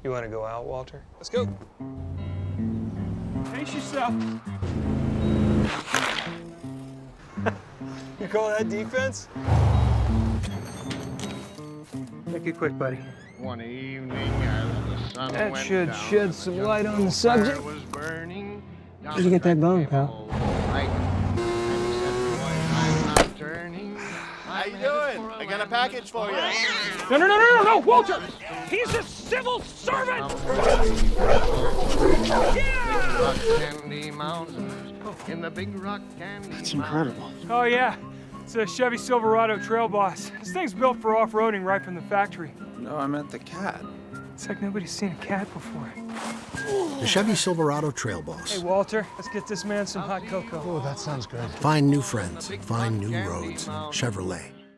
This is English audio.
You want to go out, Walter? Let's go. Pace yourself. You call that defense? Make it quick, buddy. One evening as the sun That went should down shed and some the light on the jungle fire subject. was burning, down Where'd you get that the bone, track pal? came a old wagon, and he said, "Boy, I'm not turning. How you doing? I got a package for you. No, Walter! He's a civil servant! Rock Candy Mountains, in the big rock candy That's incredible. Oh, yeah. It's a Chevy Silverado Trail Boss. This thing's built for off-roading right from the factory. No, I meant the cat. It's like nobody's seen a cat before. The Chevy Silverado Trail Boss. Hey, Walter, let's get this man some hot cocoa. Find new friends, find new roads. Chevrolet.